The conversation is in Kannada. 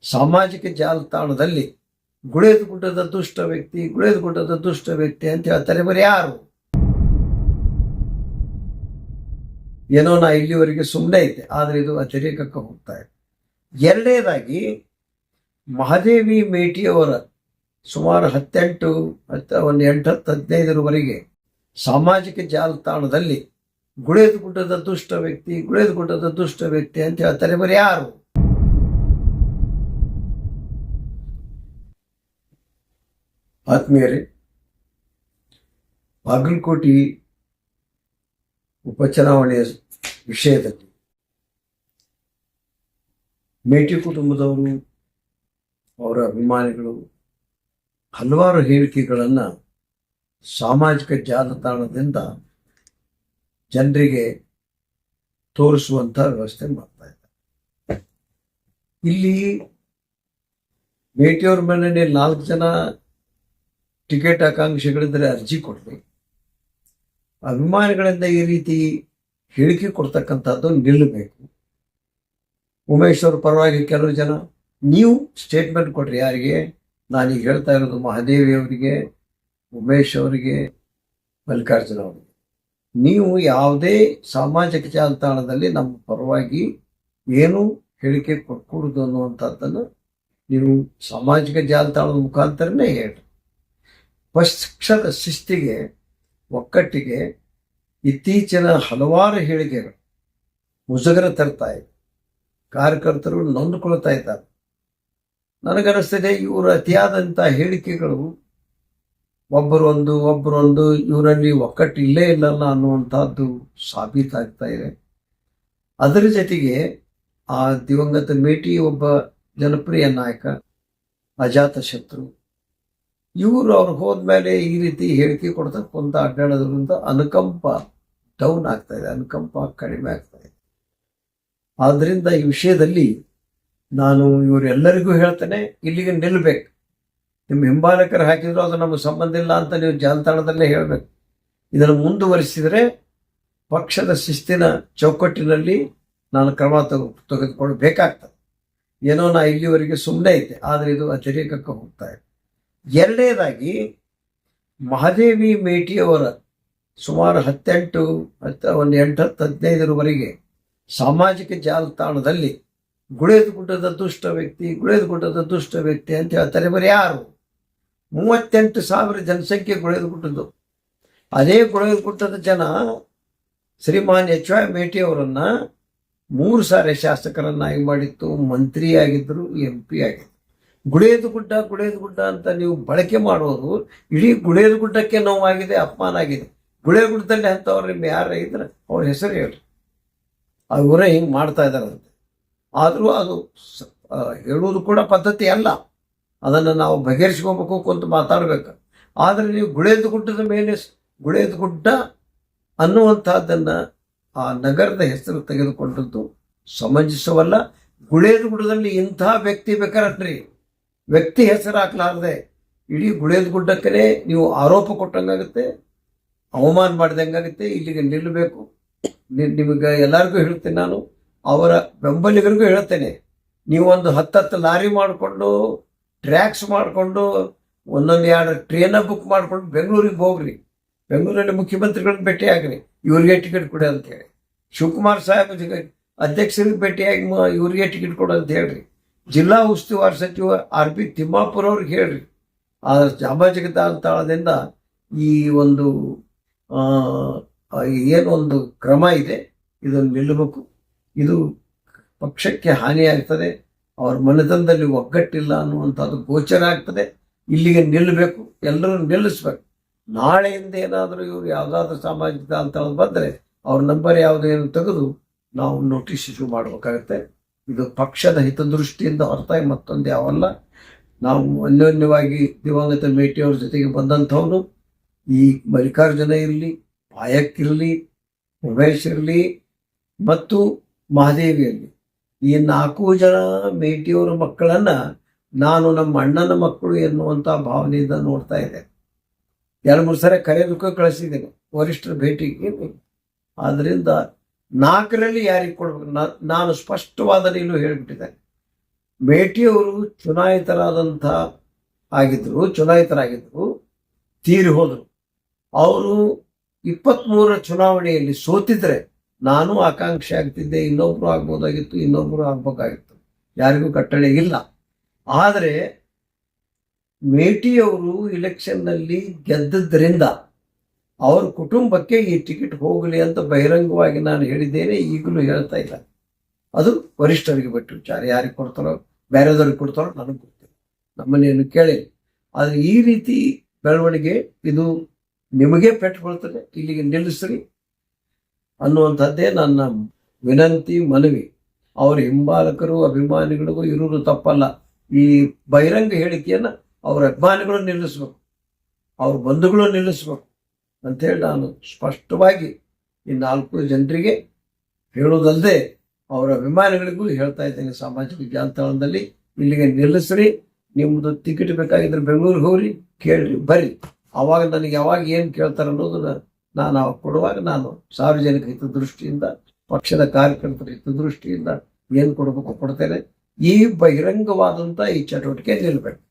ಸಾಮಾಜಿಕ ಜಾಲತಾಣದಲ್ಲಿ ಗುಳೇದಗುಡ್ಡದ ದುಷ್ಟ ವ್ಯಕ್ತಿ ಅಂತ ಹೇಳ್ತಾರೆ. ಬರೀ ಯಾರು? ಏನೋ ನಾ ಇಲ್ಲಿವರೆಗೆ ಸುಮ್ಮನೆ ಐತೆ, ಆದರೆ ಇದು ಅತಿರೇಕಕ್ಕೆ ಹೋಗ್ತಾ ಇದೆ. ಎರಡನೇದಾಗಿ ಮಹಾದೇವಿ ಮೇಟಿಯವರ ಸುಮಾರು 18 ಒಂದು 8-15 ಸಾಮಾಜಿಕ ಜಾಲತಾಣದಲ್ಲಿ ಗುಳೇದಗುಡ್ಡದ ದುಷ್ಟ ವ್ಯಕ್ತಿ ಅಂತ ಹೇಳ್ತಾರೆ. ಬರೀ ಯಾರು? ಆತ್ಮೀಯರೇ, ಬಾಗಲಕೋಟೆ ಉಪಚುನಾವಣೆಯ ವಿಷಯದಲ್ಲಿ ಮೇಟಿ ಕುಟುಂಬದವರು, ಅವರ ಅಭಿಮಾನಿಗಳು ಹಲವಾರು ಹೇಳಿಕೆಗಳನ್ನು ಸಾಮಾಜಿಕ ಜಾಲತಾಣದಿಂದ ಜನರಿಗೆ ತೋರಿಸುವಂಥ ವ್ಯವಸ್ಥೆ ಮಾಡ್ತಾ ಇದ್ದಾರೆ. ಇಲ್ಲಿ ಮೇಟಿಯವ್ರ ಮನೆಯಲ್ಲಿ 4 ಜನ ಟಿಕೆಟ್ ಆಕಾಂಕ್ಷಿಗಳಿದ್ರೆ ಅರ್ಜಿ ಕೊಡಲಿ. ಅಭಿಮಾನಿಗಳಿಂದ ಈ ರೀತಿ ಹೇಳಿಕೆ ಕೊಡ್ತಕ್ಕಂಥದ್ದು ನಿಲ್ಲಬೇಕು. ಉಮೇಶ್ ಅವ್ರ ಪರವಾಗಿ ಕೆಲವು ಜನ ನೀವು ಸ್ಟೇಟ್ಮೆಂಟ್ ಕೊಡ್ರಿ. ಯಾರಿಗೆ? ನಾನೀಗ ಹೇಳ್ತಾ ಇರೋದು ಮಹಾದೇವಿ ಅವರಿಗೆ, ಉಮೇಶ್ ಅವರಿಗೆ, ಮಲ್ಲಿಕಾರ್ಜುನ ಅವರಿಗೆ. ನೀವು ಯಾವುದೇ ಸಾಮಾಜಿಕ ಜಾಲತಾಣದಲ್ಲಿ ನಮ್ಮ ಪರವಾಗಿ ಏನು ಹೇಳಿಕೆ ಕೊಟ್ಕೊಡುದು ಅನ್ನುವಂಥದ್ದನ್ನು ನೀವು ಸಾಮಾಜಿಕ ಜಾಲತಾಣದ ಮುಖಾಂತರನೇ ಹೇಳಿ. ಪಕ್ಷದ ಶಿಸ್ತಿಗೆ, ಒಕ್ಕಟ್ಟಿಗೆ ಇತ್ತೀಚಿನ ಹಲವಾರು ಹೇಳಿಕೆಗಳು ಮುಜುಗರ ತರ್ತಾ ಇದೆ. ಕಾರ್ಯಕರ್ತರು ನೊಂದುಕೊಳ್ತಾ ಇದ್ದಾರೆ. ನನಗನ್ನಿಸ್ತದೆ ಇವರು ಅತಿಯಾದಂಥ ಹೇಳಿಕೆಗಳು ಒಬ್ಬರೊಂದು ಇವರಲ್ಲಿ ಒಕ್ಕಟ್ಟು ಇಲ್ಲೇ ಇಲ್ಲಲ್ಲ ಅನ್ನುವಂಥದ್ದು ಸಾಬೀತಾಗ್ತಾ ಇದೆ. ಅದರ ಜೊತೆಗೆ ಆ ದಿವಂಗತ ಮೇಟಿ ಒಬ್ಬ ಜನಪ್ರಿಯ ನಾಯಕ, ಅಜಾತ ಶತ್ರು. ಇವರು ಅವ್ರು ಹೋದ್ಮೇಲೆ ಈ ರೀತಿ ಹೇಳಿಕೆ ಕೊಡ್ತಕ್ಕಂಥ ಅಡ್ಡಾಡೋದ್ರಿಂದ ಅನುಕಂಪ ಡೌನ್ ಆಗ್ತಾ ಇದೆ, ಅನುಕಂಪ ಕಡಿಮೆ ಆಗ್ತಾ ಇದೆ. ಆದ್ದರಿಂದ ಈ ವಿಷಯದಲ್ಲಿ ನಾನು ಇವರೆಲ್ಲರಿಗೂ ಹೇಳ್ತೇನೆ, ಇಲ್ಲಿಗೆ ನಿಲ್ಲಬೇಕು. ನಿಮ್ಮ ಹಿಂಬಾಲಕರು ಹಾಕಿದ್ರು ಅದು ನಮಗೆ ಸಂಬಂಧ ಇಲ್ಲ ಅಂತ ನೀವು ಜಾಲತಾಣದಲ್ಲೇ ಹೇಳಬೇಕು. ಇದನ್ನು ಮುಂದುವರಿಸಿದರೆ ಪಕ್ಷದ ಶಿಸ್ತಿನ ಚೌಕಟ್ಟಿನಲ್ಲಿ ನಾನು ಕ್ರಮ ತೆಗೆದುಕೊಳ್ಬೇಕಾಗ್ತದೆ. ಏನೋ ನಾ ಇಲ್ಲಿವರೆಗೆ ಸುಮ್ಮನೆ ಐತೆ, ಆದರೆ ಇದು ಅತಿರೇಕಕ್ಕೆ ಹೋಗ್ತಾ ಇದೆ. ಎರಡನೇದಾಗಿ ಮಹಾದೇವಿ ಮೇಟಿಯವರ ಸುಮಾರು 18 ಒಂದು 8-15 ಸಾಮಾಜಿಕ ಜಾಲತಾಣದಲ್ಲಿ ಗುಳೇದಗುಡ್ಡದ ದುಷ್ಟ ವ್ಯಕ್ತಿ ಅಂತ ಹೇಳ್ತಾರೆ. ಬರೀ ಯಾರು? 38,000 ಜನಸಂಖ್ಯೆ ಗುಳೇದಗುಡ್ಡದ್ದು. ಅದೇ ಗುಳೇದಗುಡ್ಡದ ಜನ ಶ್ರೀಮಾನ್ HY ಮೇಟಿ ಅವರನ್ನ 3 ಸಾರಿ ಶಾಸಕರನ್ನಾಗಿ ಮಾಡಿತ್ತು, ಮಂತ್ರಿ ಆಗಿದ್ರು, MP ಆಗಿದ್ರು. ಗುಳೇದಗುಡ್ಡ ಅಂತ ನೀವು ಬಳಕೆ ಮಾಡೋದು ಇಡೀ ಗುಳೇದಗುಡ್ಡಕ್ಕೆ ನೋವಾಗಿದೆ, ಅಪಮಾನ ಆಗಿದೆ. ಗುಳೇದಗುಡ್ಡದಲ್ಲಿ ಅಂಥವ್ರು ನಿಮ್ಮ ಯಾರು ಇದ್ರೆ ಅವ್ರ ಹೆಸರು ಹೇಳ್ರಿ. ಅವರೇ ಹಿಂಗೆ ಮಾಡ್ತಾ ಇದ್ದಾರಂತೆ. ಆದರೂ ಅದು ಹೇಳುವುದು ಕೂಡ ಪದ್ಧತಿ ಅಲ್ಲ. ಅದನ್ನು ನಾವು ಬಗೆಹರಿಸ್ಕೋಬೇಕು ಕುಂತು ಮಾತಾಡಬೇಕು. ಆದರೆ ನೀವು ಗುಳೇದಗುಡ್ಡದ ಮೇಲೆ ಗುಳೇದಗುಡ್ಡ ಅನ್ನುವಂಥದ್ದನ್ನು ಆ ನಗರದ ಹೆಸರು ತೆಗೆದುಕೊಂಡದ್ದು ಸಮಂಜಸವಲ್ಲ. ಗುಳೇದಗುಡ್ಡದಲ್ಲಿ ಇಂಥ ವ್ಯಕ್ತಿ ಬೇಕಾರಟ್ರಿ, ವ್ಯಕ್ತಿ ಹೆಸರು ಹಾಕ್ಲಾರ್ದೆ ಇಡೀ ಗುಳೇದಗುಡ್ಡಕ್ಕೇ ನೀವು ಆರೋಪ ಕೊಟ್ಟಂಗಾಗುತ್ತೆ, ಅವಮಾನ ಮಾಡಿದಂಗಾಗುತ್ತೆ. ಇಲ್ಲಿಗೆ ನಿಲ್ಲಬೇಕು. ನಿಮಗೆ ಎಲ್ಲರಿಗೂ ಹೇಳ್ತೇನೆ, ನಾನು ಅವರ ಬೆಂಬಲಿಗರಿಗೂ ಹೇಳ್ತೇನೆ, ನೀವು ಒಂದು 10 ಲಾರಿ ಮಾಡಿಕೊಂಡು, ಟ್ರ್ಯಾಕ್ಸ್ ಮಾಡಿಕೊಂಡು, 1-2 ಟ್ರೇನ ಬುಕ್ ಮಾಡಿಕೊಂಡು ಬೆಂಗಳೂರಿಗೆ ಹೋಗ್ರಿ. ಬೆಂಗಳೂರಲ್ಲಿ ಮುಖ್ಯಮಂತ್ರಿಗಳನ್ನ ಭೇಟಿ ಆಗ್ರಿ, ಇವ್ರಿಗೆ ಟಿಕೆಟ್ ಕೊಡಿ ಅಂತ ಹೇಳಿ. ಶಿವಕುಮಾರ್ ಸಾಹೇಬ್ ಅಧ್ಯಕ್ಷರಿಗೆ ಭೇಟಿಯಾಗಿ ಇವ್ರಿಗೆ ಟಿಕೆಟ್ ಕೊಡು ಅಂತ ಹೇಳ್ರಿ. ಜಿಲ್ಲಾ ಉಸ್ತುವಾರಿ ಸಚಿವ RB ತಿಮ್ಮಾಪುರ ಅವ್ರಿಗೆ ಹೇಳ್ರಿ. ಆ ಸಾಮಾಜಿಕ ಜಾಲತಾಣದಿಂದ ಈ ಒಂದು ಏನೊಂದು ಕ್ರಮ ಇದೆ, ಇದನ್ನು ನಿಲ್ಲಬೇಕು. ಇದು ಪಕ್ಷಕ್ಕೆ ಹಾನಿಯಾಗ್ತದೆ, ಅವ್ರ ಮನೆತನದಲ್ಲಿ ಒಗ್ಗಟ್ಟಿಲ್ಲ ಅನ್ನುವಂಥದ್ದು ಗೋಚರ ಆಗ್ತದೆ. ಇಲ್ಲಿಗೆ ನಿಲ್ಲಬೇಕು, ಎಲ್ಲರೂ ನಿಲ್ಲಿಸ್ಬೇಕು. ನಾಳೆಯಿಂದ ಏನಾದರೂ ಇವರು ಯಾವುದಾದ್ರೂ ಸಾಮಾಜಿಕ ಜಾಲತಾಣ ಬಂದರೆ ಅವ್ರ ನಂಬರ್ ಯಾವುದೇನು ತೆಗೆದು ನಾವು ನೋಟಿಸ್ ಇಶ್ಯೂ ಮಾಡಬೇಕಾಗತ್ತೆ. ಇದು ಪಕ್ಷದ ಹಿತದೃಷ್ಟಿಯಿಂದ ಹೊರತಾಗಿ ಮತ್ತೊಂದು ಯಾವಲ್ಲ. ನಾವು ಅನ್ಯೋನ್ಯವಾಗಿ ದಿವಂಗತ ಮೇಟಿಯವ್ರ ಜೊತೆಗೆ ಬಂದಂಥವನು, ಈ ಮಲ್ಲಿಕಾರ್ಜುನ ಇರಲಿ, ಪಾಯಕ್ ಇರಲಿ, ಉಮೇಶ್ ಇರಲಿ ಮತ್ತು ಮಹಾದೇವಿ ಇರಲಿ, ಈ 4 ಜನ ಮೇಟಿಯವರ ಮಕ್ಕಳನ್ನು ನಾನು ನಮ್ಮ ಅಣ್ಣನ ಮಕ್ಕಳು ಎನ್ನುವಂಥ ಭಾವನೆಯಿಂದ ನೋಡ್ತಾ ಇದ್ದೇನೆ. 2-3 ಸರಿ ಕರೆಯೋದಕ್ಕೂ ಕಳಿಸಿದ್ದೇನೆ ವರಿಷ್ಠರ ಭೇಟಿಗೆ. ಆದ್ದರಿಂದ 4ರಲ್ಲಿ ಯಾರಿಗೆ ಕೊಡ್ಬೇಕು ನಾನು ಸ್ಪಷ್ಟವಾದ ನಿಲುವು ಹೇಳಿಬಿಟ್ಟಿದ್ದೇನೆ. ಮೇಟಿಯವರು ಚುನಾಯಿತರಾಗಿದ್ರು, ತೀರಿ ಹೋದರು. ಅವರು 23ರ ಚುನಾವಣೆಯಲ್ಲಿ ಸೋತಿದ್ರೆ ನಾನು ಆಕಾಂಕ್ಷಿ ಆಗ್ತಿದ್ದೆ, ಇನ್ನೊಬ್ರು ಆಗ್ಬೋದಾಗಿತ್ತು, ಇನ್ನೊಬ್ರು ಆಗ್ಬೇಕಾಗಿತ್ತು, ಯಾರಿಗೂ ಕಟ್ಟಳೆ ಇಲ್ಲ. ಆದರೆ ಮೇಟಿಯವರು ಇಲೆಕ್ಷನ್ನಲ್ಲಿ ಗೆದ್ದದ್ರಿಂದ ಅವ್ರ ಕುಟುಂಬಕ್ಕೆ ಈ ಟಿಕೆಟ್ ಹೋಗಲಿ ಅಂತ ಬಹಿರಂಗವಾಗಿ ನಾನು ಹೇಳಿದ್ದೇನೆ, ಈಗಲೂ ಹೇಳ್ತಾ ಇಲ್ಲ. ಅದು ವರಿಷ್ಠರಿಗೆ ಬಿಟ್ಟು ವಿಚಾರ. ಯಾರಿಗೆ ಕೊಡ್ತಾರೋ, ಬೇರೆದವ್ರಿಗೆ ಕೊಡ್ತಾರೋ ನನಗೆ ಗೊತ್ತಿಲ್ಲ, ನಮ್ಮನ್ನೇನು ಕೇಳಿ. ಆದರೆ ಈ ರೀತಿ ಬೆಳವಣಿಗೆ ಇದು ನಿಮಗೆ ಪೆಟ್ಟುಕೊಳ್ತದೆ, ಇಲ್ಲಿಗೆ ನಿಲ್ಲಿಸ್ರಿ ಅನ್ನುವಂಥದ್ದೇ ನನ್ನ ವಿನಂತಿ, ಮನವಿ. ಅವ್ರ ಹಿಂಬಾಲಕರು, ಅಭಿಮಾನಿಗಳಿಗೂ ಇರುವುದು ತಪ್ಪಲ್ಲ. ಈ ಬಹಿರಂಗ ಹೇಳಿಕೆಯನ್ನು ಅವ್ರ ಅಭಿಮಾನಿಗಳು ನಿಲ್ಲಿಸ್ಬೇಕು, ಅವ್ರ ಬಂಧುಗಳು ನಿಲ್ಲಿಸ್ಬೇಕು ಅಂಥೇಳಿ ನಾನು ಸ್ಪಷ್ಟವಾಗಿ ಈ 4 ಜನರಿಗೆ ಹೇಳೋದಲ್ಲದೆ ಅವರ ಅಭಿಮಾನಿಗಳಿಗೂ ಹೇಳ್ತಾ ಇದ್ದೇನೆ. ಸಾಮಾಜಿಕ ಜಾಲತಾಣದಲ್ಲಿ ಇಲ್ಲಿಗೆ ನಿಲ್ಲಿಸ್ರಿ, ನಿಮ್ಮದು ಟಿಕೆಟ್ ಬೇಕಾಗಿದ್ರೆ ಬೆಂಗಳೂರಿಗೆ ಹೋಗ್ರಿ, ಕೇಳ್ರಿ, ಬರ್ರಿ. ಆವಾಗ ನನಗೆ ಯಾವಾಗ ಏನು ಕೇಳ್ತಾರೆ ಅನ್ನೋದನ್ನ ನಾನು ಅವಾಗ ಕೊಡುವಾಗ ನಾನು ಸಾರ್ವಜನಿಕ ಹಿತದೃಷ್ಟಿಯಿಂದ, ಪಕ್ಷದ ಕಾರ್ಯಕರ್ತರ ಹಿತದೃಷ್ಟಿಯಿಂದ ಏನು ಕೊಡಬೇಕು ಕೊಡ್ತೇನೆ. ಈ ಬಹಿರಂಗವಾದಂಥ ಈ ಚಟುವಟಿಕೆ ನಿಲ್ಲಬೇಕು.